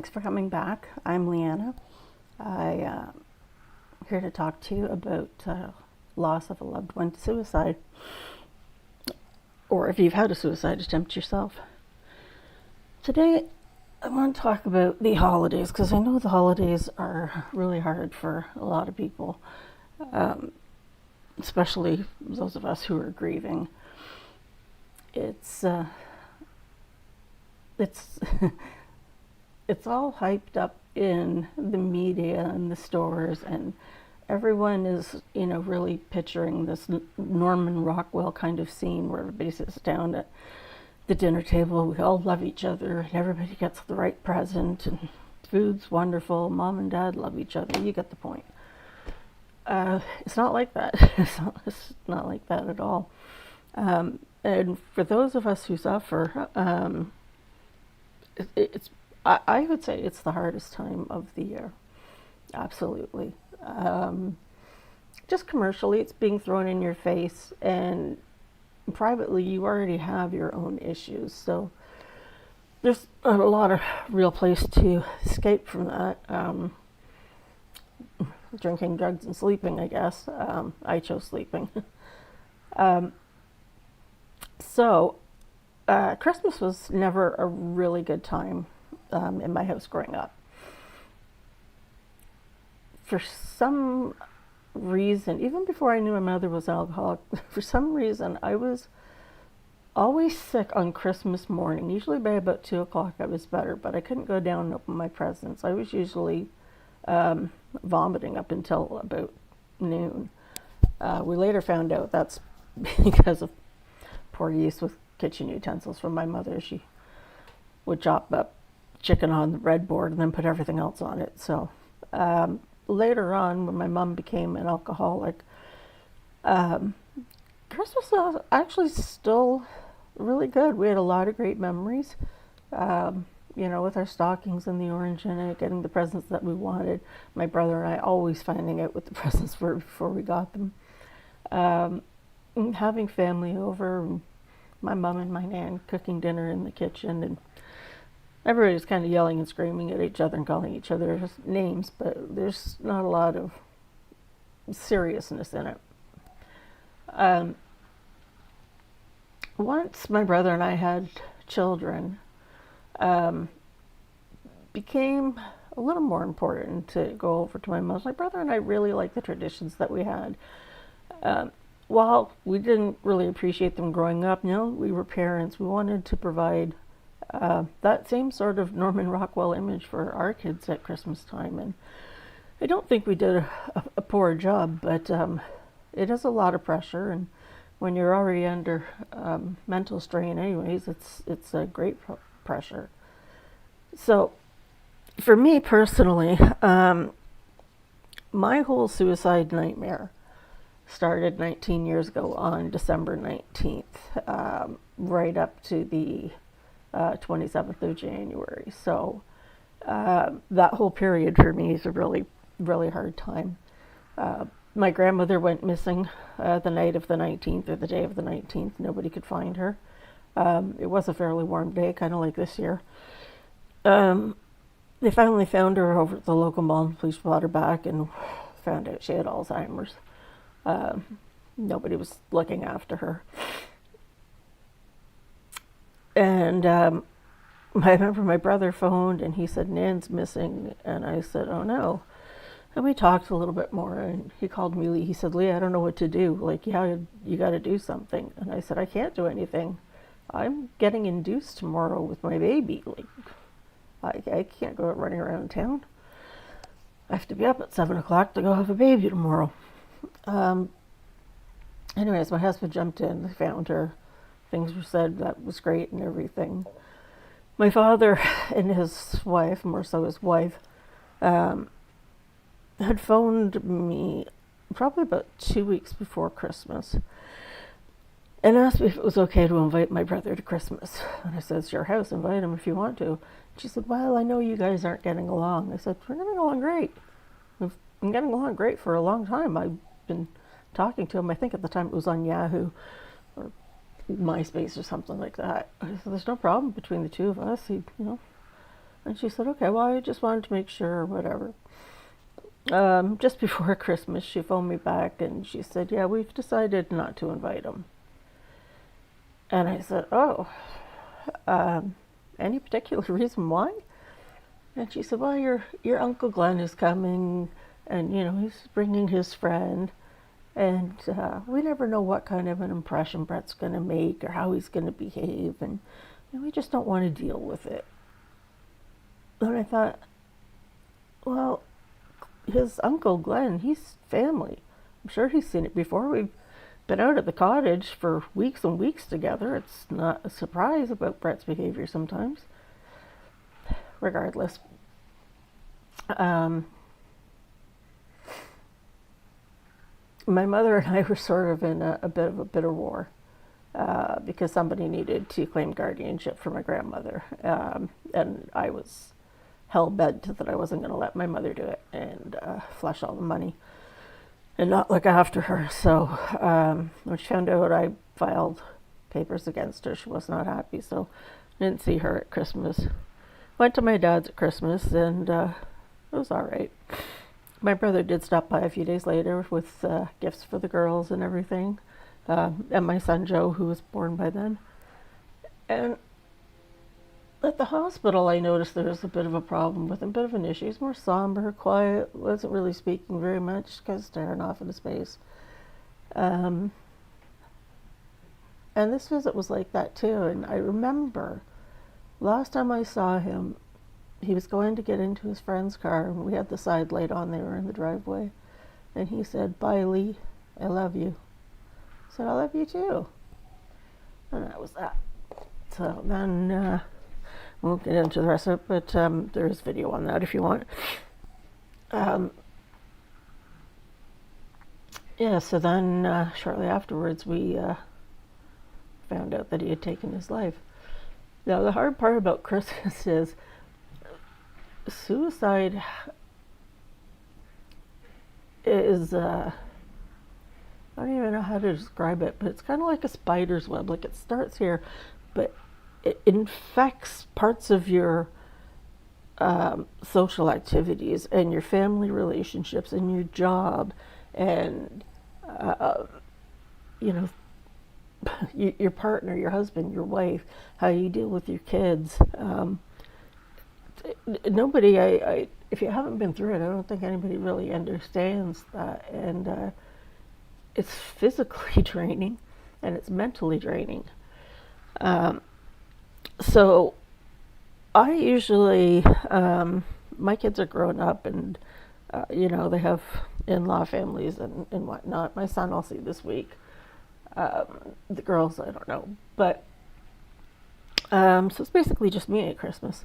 Thanks for coming back. I'm Leanna. I'm here to talk to you about loss of a loved one, suicide, or if you've had a suicide attempt yourself. Today, I want to talk about the holidays because I know the holidays are really hard for a lot of people, especially those of us who are grieving. It's it's all hyped up in the media and the stores, and everyone is, really picturing this Norman Rockwell kind of scene where everybody sits down at the dinner table, we all love each other, and everybody gets the right present, and food's wonderful, mom and dad love each other. You get the point. It's not like that. It's not like that at all. And for those of us who suffer, I would say it's the hardest time of the year. Absolutely. Just commercially, it's being thrown in your face, and privately, you already have your own issues. So there's a lot of real place to escape from that. Drinking, drugs, and sleeping, I guess. I chose sleeping. So Christmas was never a really good time in my house growing up. For some reason, even before I knew my mother was an alcoholic, for some reason I was always sick on Christmas morning. Usually by about 2 o'clock I was better, but I couldn't go down and open my presents. I was usually vomiting up until about noon. We later found out that's because of poor use with kitchen utensils from my mother. She would chop up chicken on the breadboard and then put everything else on it. So later on, when my mom became an alcoholic, Christmas was actually still really good. We had a lot of great memories, with our stockings and the orange in it, getting the presents that we wanted. My brother and I always finding out what the presents were before we got them. Having family over, my mom and my nan cooking dinner in the kitchen, and everybody's kind of yelling and screaming at each other and calling each other names, but there's not a lot of seriousness in it. Once my brother and I had children, became a little more important to go over to my mom's. My brother and I really liked the traditions that we had. While we didn't really appreciate them growing up, we were parents. We wanted to provide that same sort of Norman Rockwell image for our kids at Christmas time. And I don't think we did a poor job, but it is a lot of pressure. And when you're already under mental strain anyways, it's a great pressure. So for me personally, my whole suicide nightmare started 19 years ago on December 19th, right up to the 27th of January. So that whole period for me is a really, really hard time. My grandmother went missing the night of the 19th, or the day of the 19th. Nobody could find her. It was a fairly warm day, kind of like this year. They finally found her over at the local mall. The police brought her back and found out she had Alzheimer's. Nobody was looking after her. And I remember my brother phoned and he said, Nan's missing. And I said, oh no. And we talked a little bit more, and he called me. He said, Lee, I don't know what to do. You got to do something. And I said, I can't do anything. I'm getting induced tomorrow with my baby. I can't go running around town. I have to be up at 7 o'clock to go have a baby tomorrow. Anyways, my husband jumped in. They found her. Things were said. That was great and everything. My father and his wife, more so his wife, had phoned me probably about 2 weeks before Christmas and asked me if it was okay to invite my brother to Christmas. And I said, it's your house, invite him if you want to. She said, well, I know you guys aren't getting along. I said, we're getting along great. We've been getting along great for a long time. I've been talking to him. I think at the time it was on Yahoo or MySpace or something like that. I said, there's no problem between the two of us. And she said, okay, well, I just wanted to make sure or whatever. Just before Christmas, she phoned me back and she said, yeah, we've decided not to invite him. And I said, oh, um, any particular reason why? And she said, well, your Uncle Glenn is coming and, he's bringing his friend. And we never know what kind of an impression Brett's going to make or how he's going to behave. And we just don't want to deal with it. And I thought, well, his Uncle Glenn, he's family. I'm sure he's seen it before. We've been out at the cottage for weeks and weeks together. It's not a surprise about Brett's behavior sometimes. Regardless. My mother and I were sort of in a bit of a bitter war because somebody needed to claim guardianship for my grandmother. And I was hell-bent that I wasn't going to let my mother do it and flush all the money and not look after her. So when she found out I filed papers against her, she was not happy. So I didn't see her at Christmas. Went to my dad's at Christmas, and it was all right. My brother did stop by a few days later with gifts for the girls and everything, and my son Joe, who was born by then. And at the hospital, I noticed there was a bit of a problem with him, a bit of an issue. He's more somber, quiet, wasn't really speaking very much, kind of staring off into space. And this visit was like that too. And I remember last time I saw him, he was going to get into his friend's car, and we had the side light on. They were in the driveway. And he said, "Bye, Lee. I love you." I said, "I love you too." And that was that. So then, won't get into the rest of it, but there is video on that if you want. Yeah, so then shortly afterwards, we found out that he had taken his life. Now, the hard part about Christmas is suicide is, I don't even know how to describe it, but it's kind of like a spider's web. Like, it starts here, but it infects parts of your social activities and your family relationships and your job and, your partner, your husband, your wife, how you deal with your kids. Nobody, if you haven't been through it, I don't think anybody really understands that. And it's physically draining and it's mentally draining. So I usually, my kids are grown up and, they have in-law families and whatnot. My son I'll see this week. The girls, I don't know. But, so it's basically just me at Christmas.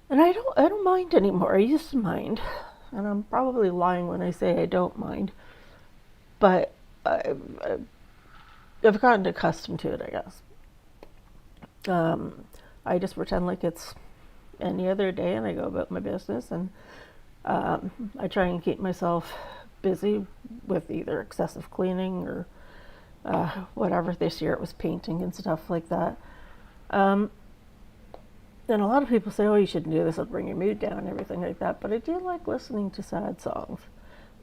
And I don't mind anymore. I used to mind. And I'm probably lying when I say I don't mind. But I've gotten accustomed to it, I guess. I just pretend like it's any other day and I go about my business, and I try and keep myself busy with either excessive cleaning or whatever. This year it was painting and stuff like that. And a lot of people say, oh, you shouldn't do this, it'll bring your mood down and everything like that. But I do like listening to sad songs,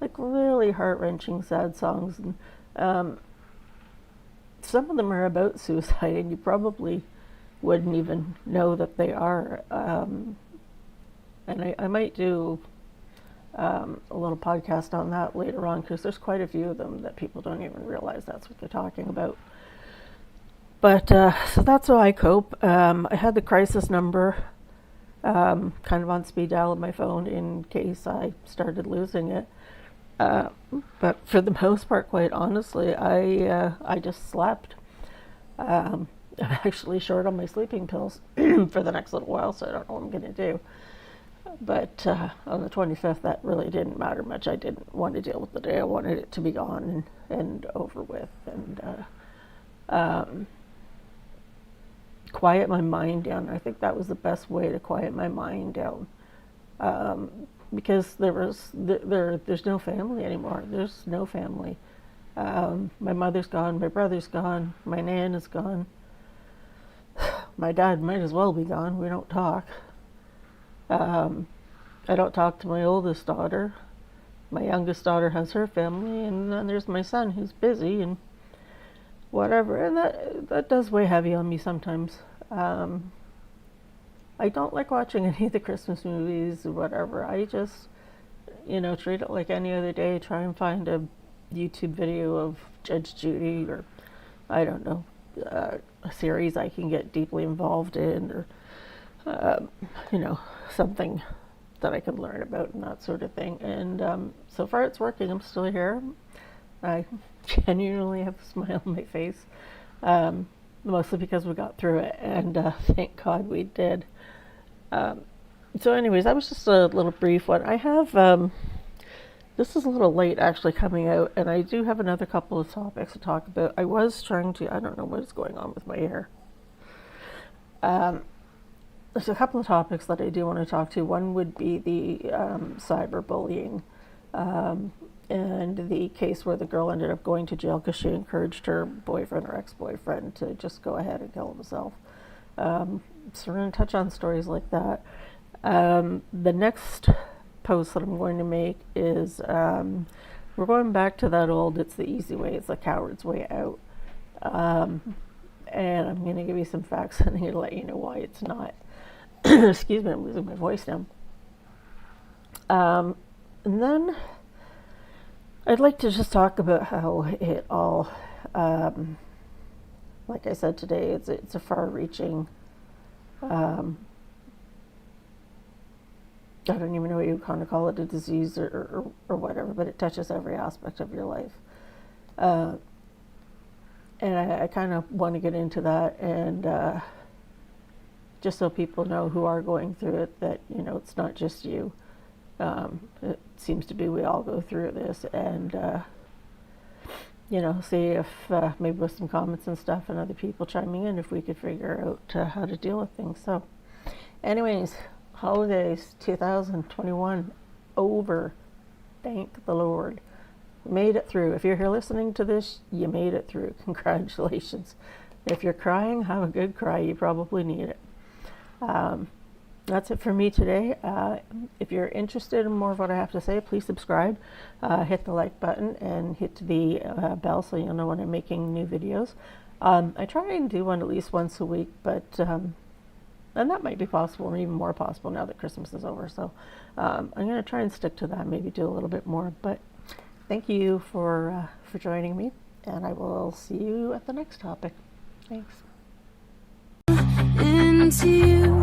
like really heart-wrenching sad songs. And some of them are about suicide, and you probably wouldn't even know that they are. And I might do a little podcast on that later on, because there's quite a few of them that people don't even realize that's what they're talking about. But so that's how I cope. I had the crisis number kind of on speed dial on my phone in case I started losing it. But for the most part, quite honestly, I just slept. I'm actually short on my sleeping pills for the next little while, so I don't know what I'm going to do. But on the 25th, that really didn't matter much. I didn't want to deal with the day. I wanted it to be gone and over with. And quiet my mind down. I think that was the best way to quiet my mind down, because there's no family anymore. There's no family. My mother's gone. My brother's gone. My nan is gone. My dad might as well be gone. We don't talk. I don't talk to my oldest daughter. My youngest daughter has her family, and then there's my son who's busy and whatever. And that does weigh heavy on me sometimes. I don't like watching any of the Christmas movies or whatever. I just, treat it like any other day. Try and find a YouTube video of Judge Judy, or I don't know, a series I can get deeply involved in, or something that I can learn about and that sort of thing. And so far it's working. I'm still here. I genuinely have a smile on my face, mostly because we got through it, and thank God we did. So anyways, that was just a little brief one. I have, this is a little late actually coming out, and I do have another couple of topics to talk about. I was trying to, I don't know what is going on with my hair. There's a couple of topics that I do want to talk to. One would be the cyberbullying, and the case where the girl ended up going to jail because she encouraged her boyfriend or ex-boyfriend to just go ahead and kill himself. So we're going to touch on stories like that. The next post that I'm going to make is we're going back to that old, it's the easy way, it's the coward's way out. And I'm going to give you some facts and I'm going to let you know why it's not. Excuse me, I'm losing my voice now. And then I'd like to just talk about how it all, like I said today, it's a far-reaching, I don't even know what you kind of call it, a disease or whatever, but it touches every aspect of your life. And I kind of want to get into that, and just so people know who are going through it, that, it's not just you. It seems to be we all go through this, and, see if maybe with some comments and stuff and other people chiming in, if we could figure out how to deal with things. So anyways, holidays 2021 over. Thank the Lord. We made it through. If you're here listening to this, you made it through. Congratulations. If you're crying, have a good cry. You probably need it. That's it for me today. If you're interested in more of what I have to say, please subscribe, hit the like button, and hit the bell so you'll know when I'm making new videos. I try and do one at least once a week, but and that might be possible, or even more possible now that Christmas is over. So I'm going to try and stick to that, maybe do a little bit more. But thank you for joining me, and I will see you at the next topic. Thanks. Into you.